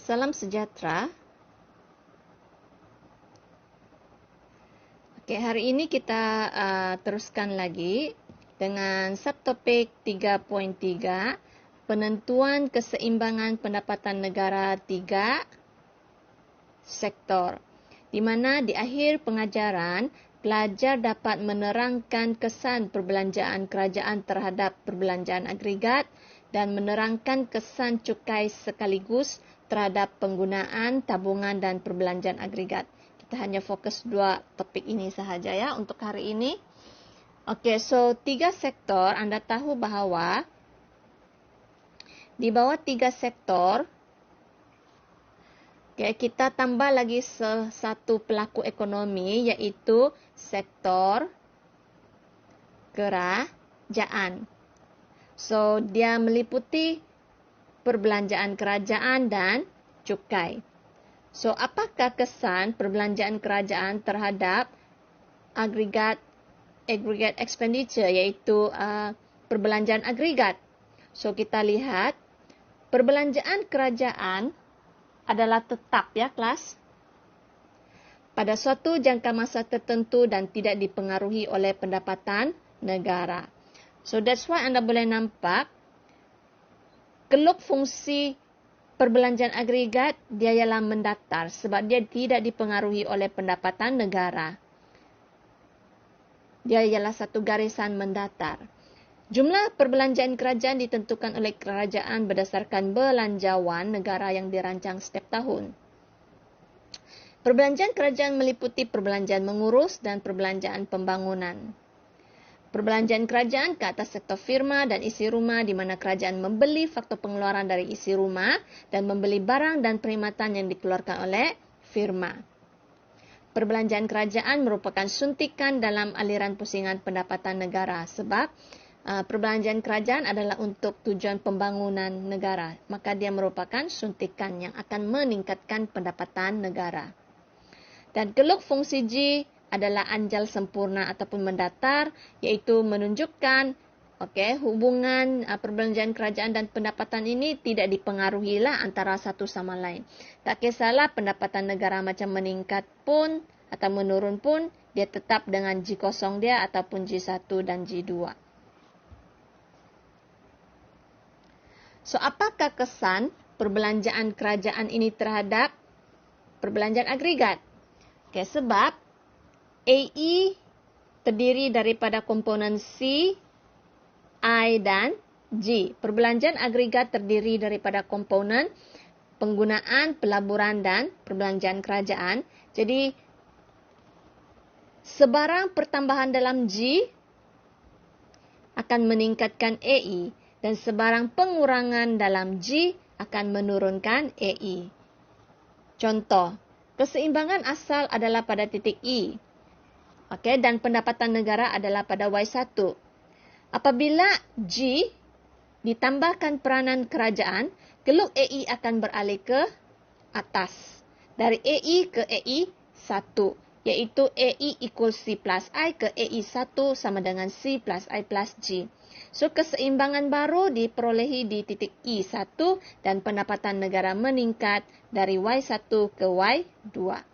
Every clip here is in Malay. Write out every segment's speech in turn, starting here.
Salam sejahtera. Oke, hari ini kita teruskan lagi dengan subtopik 3.3, penentuan keseimbangan pendapatan negara 3 sektor. Di mana di akhir pengajaran, pelajar dapat menerangkan kesan perbelanjaan kerajaan terhadap perbelanjaan agregat dan menerangkan kesan cukai sekaligus terhadap penggunaan tabungan dan perbelanjaan agregat. Kita hanya fokus dua topik ini sahaja ya untuk hari ini. Okey, so 3 sektor, anda tahu bahawa di bawah 3 sektor, okay, kita tambah lagi satu pelaku ekonomi iaitu sektor kerajaan. So, dia meliputi perbelanjaan kerajaan dan cukai. So, apakah kesan perbelanjaan kerajaan terhadap aggregate expenditure iaitu perbelanjaan agregat? So, kita lihat perbelanjaan kerajaan adalah tetap ya kelas pada suatu jangka masa tertentu dan tidak dipengaruhi oleh pendapatan negara. So that's why anda boleh nampak keluk fungsi perbelanjaan agregat dia ialah mendatar sebab dia tidak dipengaruhi oleh pendapatan negara. Dia ialah satu garisan mendatar. Jumlah perbelanjaan kerajaan ditentukan oleh kerajaan berdasarkan belanjawan negara yang dirancang setiap tahun. Perbelanjaan kerajaan meliputi perbelanjaan mengurus dan perbelanjaan pembangunan. Perbelanjaan kerajaan ke atas sektor firma dan isi rumah di mana kerajaan membeli faktor pengeluaran dari isi rumah dan membeli barang dan perkhidmatan yang dikeluarkan oleh firma. Perbelanjaan kerajaan merupakan suntikan dalam aliran pusingan pendapatan negara sebab perbelanjaan kerajaan adalah untuk tujuan pembangunan negara. Maka dia merupakan suntikan yang akan meningkatkan pendapatan negara. Dan keluk fungsi G adalah anjal sempurna ataupun mendatar, iaitu menunjukkan hubungan perbelanjaan kerajaan dan pendapatan ini tidak dipengaruhi lah antara satu sama lain. Tak kisahlah pendapatan negara macam meningkat pun atau menurun pun, dia tetap dengan G0 dia ataupun G1 dan G2. So, apakah kesan perbelanjaan kerajaan ini terhadap perbelanjaan agregat? Okay, sebab AE terdiri daripada komponen C, I dan G. Perbelanjaan agregat terdiri daripada komponen penggunaan, pelaburan dan perbelanjaan kerajaan. Jadi, sebarang pertambahan dalam G akan meningkatkan AE dan sebarang pengurangan dalam G akan menurunkan AE. Contoh, keseimbangan asal adalah pada titik E. Okey, dan pendapatan negara adalah pada Y1. Apabila G ditambahkan peranan kerajaan, keluk AE akan beralih ke atas. Dari AE ke AE1, iaitu AE equal C plus I ke AE1 sama dengan C plus I plus G. So, keseimbangan baru diperolehi di titik E1 dan pendapatan negara meningkat dari Y1 ke Y2.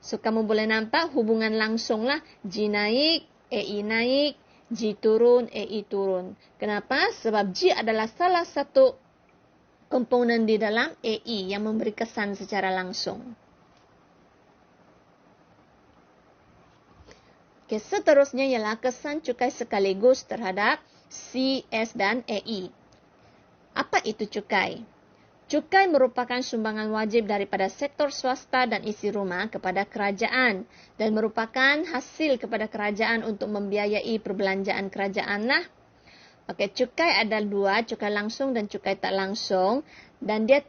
So, kamu boleh nampak hubungan langsung lah. G naik, AE naik, G turun, AE turun. Kenapa? Sebab G adalah salah satu komponen di dalam AE yang memberi kesan secara langsung. Okay, seterusnya ialah kesan cukai sekaligus terhadap C, S dan AE. Apa itu cukai? Cukai merupakan sumbangan wajib daripada sektor swasta dan isi rumah kepada kerajaan dan merupakan hasil kepada kerajaan untuk membiayai perbelanjaan kerajaan lah. Okey, cukai ada dua, cukai langsung dan cukai tak langsung, dan dia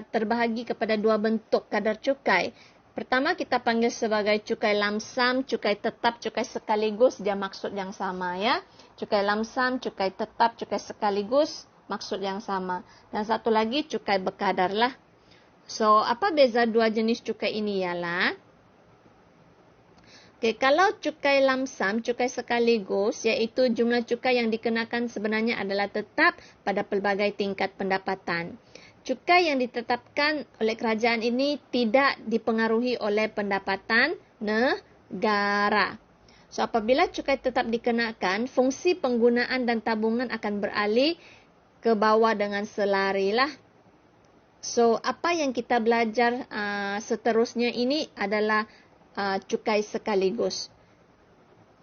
terbahagi kepada dua bentuk kadar cukai. Pertama kita panggil sebagai cukai lamsam, cukai tetap, cukai sekaligus, dia maksud yang sama ya. Cukai lamsam, cukai tetap, cukai sekaligus, maksud yang sama. Dan satu lagi cukai berkadar lah. So, apa beza dua jenis cukai ini ialah? Okay, kalau cukai lamsam, cukai sekaligus, iaitu jumlah cukai yang dikenakan sebenarnya adalah tetap pada pelbagai tingkat pendapatan. cukai yang ditetapkan oleh kerajaan ini tidak dipengaruhi oleh pendapatan negara. So, apabila cukai tetap dikenakan, fungsi penggunaan dan tabungan akan beralih ke bawah dengan selari lah. So, apa yang kita belajar seterusnya ini adalah cukai sekaligus.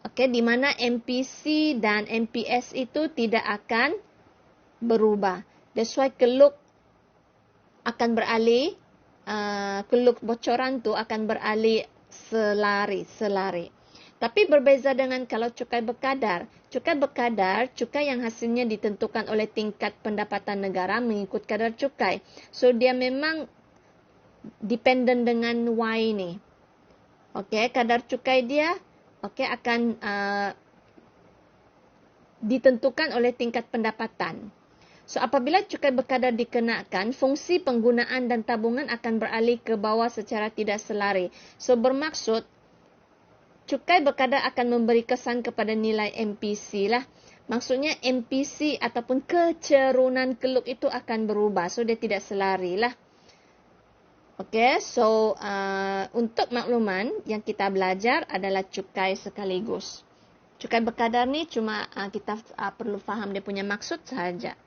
Okey, di mana MPC dan MPS itu tidak akan berubah. That's why keluk akan beralih, keluk bocoran tu akan beralih selari. Tapi berbeza dengan kalau cukai berkadar. Cukai yang hasilnya ditentukan oleh tingkat pendapatan negara mengikut kadar cukai. So, dia memang dependent dengan Y ni. Okey, kadar cukai dia akan ditentukan oleh tingkat pendapatan. So, apabila cukai berkadar dikenakan, fungsi penggunaan dan tabungan akan beralih ke bawah secara tidak selari. So, bermaksud, cukai berkadar akan memberi kesan kepada nilai MPC lah. Maksudnya, MPC ataupun kecerunan keluk itu akan berubah. So, dia tidak selari lah. Okey, so untuk makluman yang kita belajar adalah cukai sekaligus. Cukai berkadar ni cuma kita perlu faham dia punya maksud sahaja.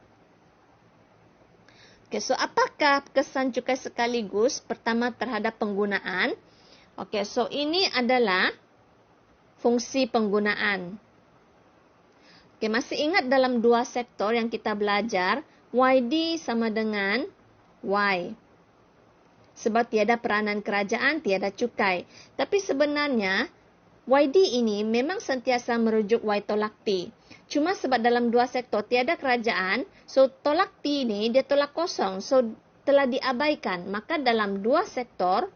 Okey, so apakah kesan cukai sekaligus? Pertama, terhadap penggunaan. Okey, so ini adalah fungsi penggunaan. Okey, masih ingat dalam dua sektor yang kita belajar, YD sama dengan Y. Sebab tiada peranan kerajaan, tiada cukai. Tapi sebenarnya, YD ini memang sentiasa merujuk Y tolak T. Cuma sebab dalam dua sektor tiada kerajaan, so tolak T ini dia tolak kosong. So, telah diabaikan. Maka dalam dua sektor,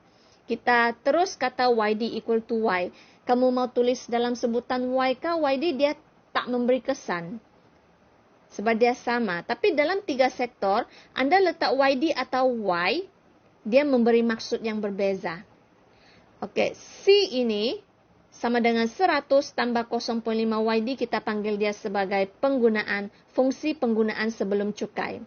kita terus kata YD equal to Y. Kamu mau tulis dalam sebutan Y ke YD, dia tak memberi kesan. Sebab dia sama. Tapi dalam tiga sektor, anda letak YD atau Y, dia memberi maksud yang berbeza. Okey, C ini sama dengan 100 tambah 0.5 YD, kita panggil dia sebagai fungsi penggunaan sebelum cukai.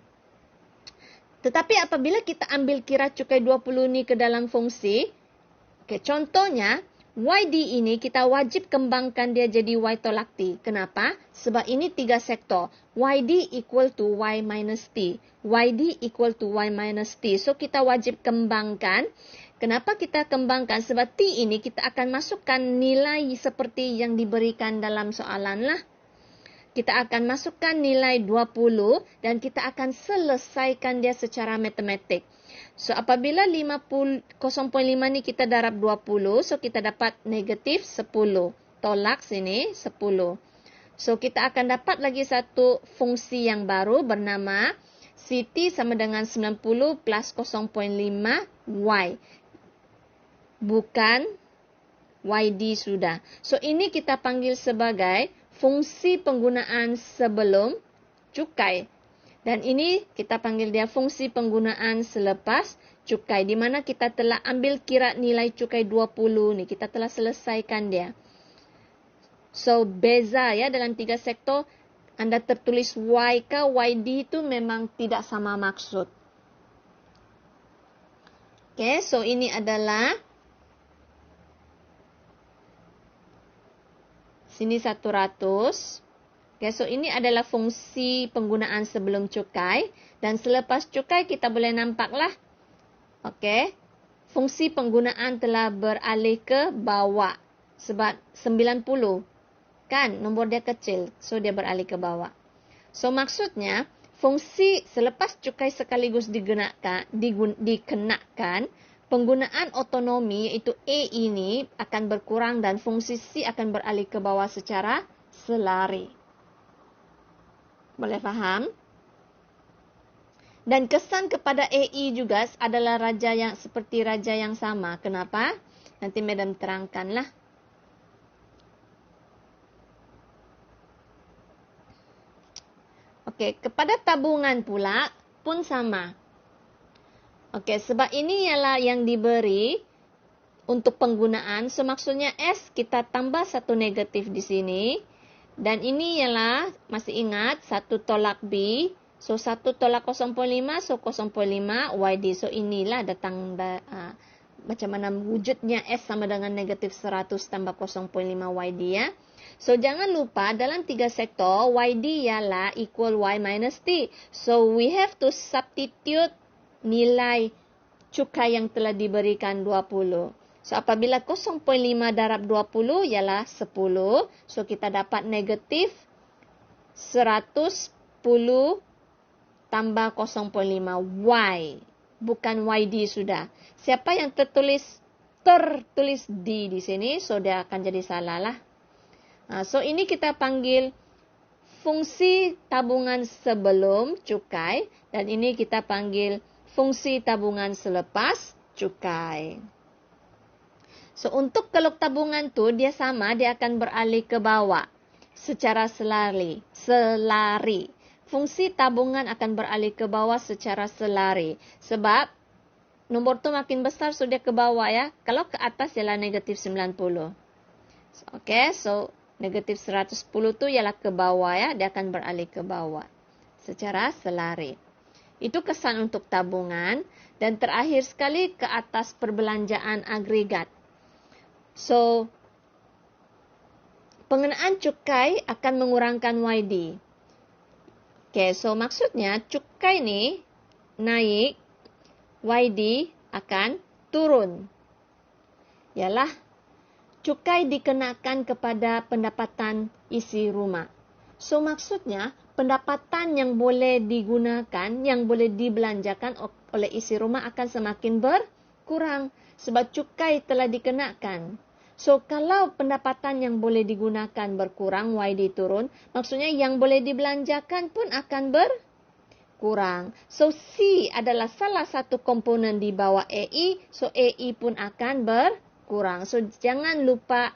Tetapi apabila kita ambil kira cukai 20 ni ke dalam fungsi, contohnya, YD ini kita wajib kembangkan dia jadi Y tolak T. Kenapa? Sebab ini tiga sektor. YD equal to Y minus T. YD equal to Y minus T. So, kita wajib kembangkan. Kenapa kita kembangkan? Sebab T ini kita akan masukkan nilai seperti yang diberikan dalam soalan lah. Kita akan masukkan nilai 20 dan kita akan selesaikan dia secara matematik. So, apabila 0.5 ni kita darab 20, so kita dapat negatif 10. Tolak sini 10. So, kita akan dapat lagi satu fungsi yang baru bernama CT sama dengan 90 plus 0.5 Y. Bukan YD sudah. So, ini kita panggil sebagai fungsi penggunaan sebelum cukai. Dan ini kita panggil dia fungsi penggunaan selepas cukai. Di mana kita telah ambil kira nilai cukai 20 ni. Kita telah selesaikan dia. So, beza ya dalam tiga sektor. Anda tertulis Y ke YD itu memang tidak sama maksud. Okay, so ini adalah sini 100. Okay, so ini adalah fungsi penggunaan sebelum cukai. Dan selepas cukai kita boleh nampaklah. Okay, fungsi penggunaan telah beralih ke bawah. Sebab 90. Kan, nombor dia kecil. So, dia beralih ke bawah. So, maksudnya, fungsi selepas cukai sekaligus dikenakan, penggunaan otonomi iaitu A ini akan berkurang dan fungsi C akan beralih ke bawah secara selari. Boleh faham? Dan kesan kepada AI juga adalah seperti raja yang sama. Kenapa? Nanti Madam terangkanlah. Okey, kepada tabungan pula pun sama. Okey, sebab ini ialah yang diberi untuk penggunaan. So, maksudnya S kita tambah satu negatif di sini. Dan ini ialah, masih ingat, satu tolak B. So, 1 tolak 0,5, so 0,5 YD. So, inilah macam mana wujudnya S sama dengan negatif 100 tambah 0,5 YD ya. So, jangan lupa dalam 3 sektor, YD ialah equal Y minus T. So, we have to substitute nilai cukai yang telah diberikan 20. So, apabila 0,5 darab 20 ialah 10. So, kita dapat negatif 110 tambah 0,5 Y. Bukan YD sudah. Siapa yang tertulis D di sini, so dia akan jadi salah lah. So, ini kita panggil fungsi tabungan sebelum cukai. Dan ini kita panggil fungsi tabungan selepas cukai. So, untuk keluk tabungan tu, dia sama, dia akan beralih ke bawah secara selari. Fungsi tabungan akan beralih ke bawah secara selari. Sebab nombor tu makin besar, so dia ke bawah ya. Kalau ke atas ialah negatif 90. Okay, so negatif 110 tu ialah ke bawah ya. Dia akan beralih ke bawah secara selari. Itu kesan untuk tabungan. Dan terakhir sekali ke atas perbelanjaan agregat. So, pengenaan cukai akan mengurangkan YD. Okay, so maksudnya cukai ni naik, YD akan turun. Ialah cukai dikenakan kepada pendapatan isi rumah. So maksudnya pendapatan yang boleh digunakan, yang boleh dibelanjakan oleh isi rumah akan semakin berkurang sebab cukai telah dikenakan. So, kalau pendapatan yang boleh digunakan berkurang, YD turun, maksudnya yang boleh dibelanjakan pun akan berkurang. So, C adalah salah satu komponen di bawah AE, so AE pun akan berkurang. So, jangan lupa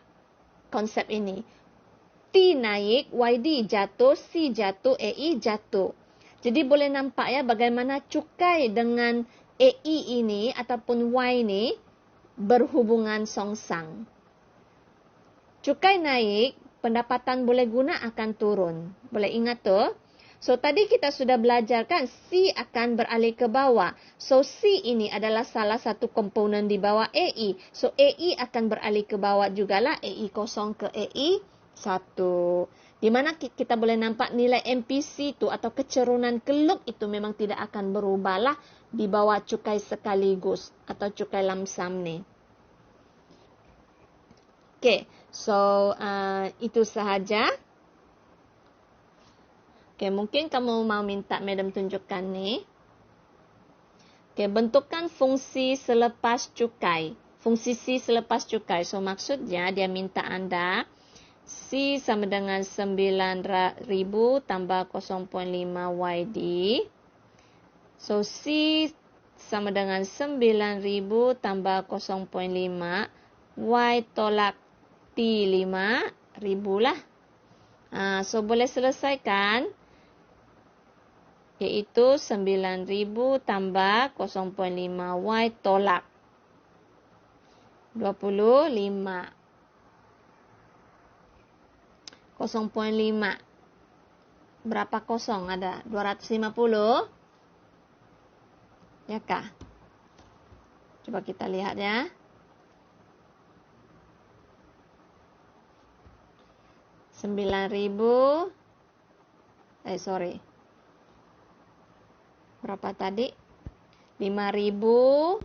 konsep ini. T naik, YD jatuh, C jatuh, AE jatuh. Jadi, boleh nampak ya bagaimana cukai dengan AE ini ataupun Y ini berhubungan songsang. Cukai naik, pendapatan boleh guna akan turun. Boleh ingat tu? So, tadi kita sudah belajar kan, C akan beralih ke bawah. So, C ini adalah salah satu komponen di bawah AE. So, AE akan beralih ke bawah jugalah, AE 0 ke AE 1. Di mana kita boleh nampak nilai MPC tu atau kecerunan keluk itu memang tidak akan berubahlah di bawah cukai sekaligus atau cukai lamsam ni. Okay, so itu sahaja. Okay, mungkin kamu mau minta Madam tunjukkan ni. Okay, bentukan fungsi selepas cukai. Fungsi C selepas cukai. So, maksudnya dia minta anda C sama dengan 9,000 tambah 0,5 YD. So, C sama dengan 9,000 tambah 0,5 Y tolak T 5,000 lah. So, boleh selesaikan. Iaitu 9,000 tambah 0,5 Y tolak 25. 0,5. Berapa kosong ada? 250? Ya kah? Coba kita lihat ya. Berapa tadi? 5,000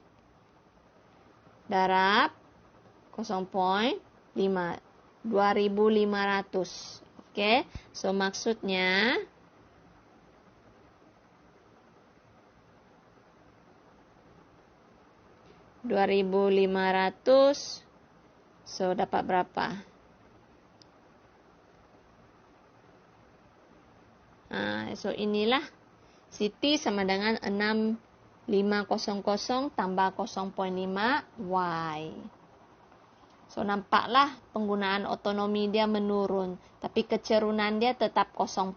darab 0,5. 2,500. Oke. So, maksudnya $2,500. So, dapat berapa? So, inilah Siti sama dengan 6,500 tambah 0,5 Y. So, nampaklah penggunaan otonomi dia menurun. Tapi kecerunan dia tetap 0,5.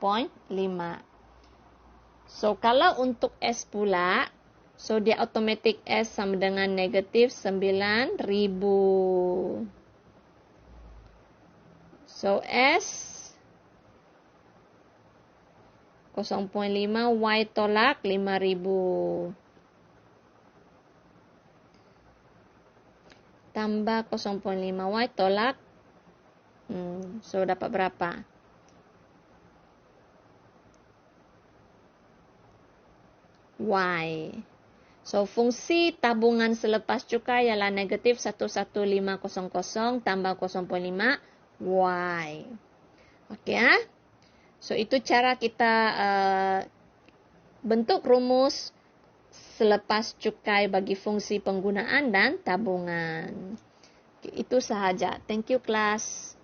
So, kalau untuk S pula, so dia automatic S sama dengan negatif 9,000. So, S 0,5 Y tolak 5.000. Tambah 0,5 Y tolak. So, dapat berapa? Y. So, fungsi tabungan selepas cukai ialah negatif 11500 tambah 0,5 Y. Okey ya? So, itu cara kita bentuk rumus selepas cukai bagi fungsi penggunaan dan tabungan. Okay, itu sahaja. Thank you, kelas.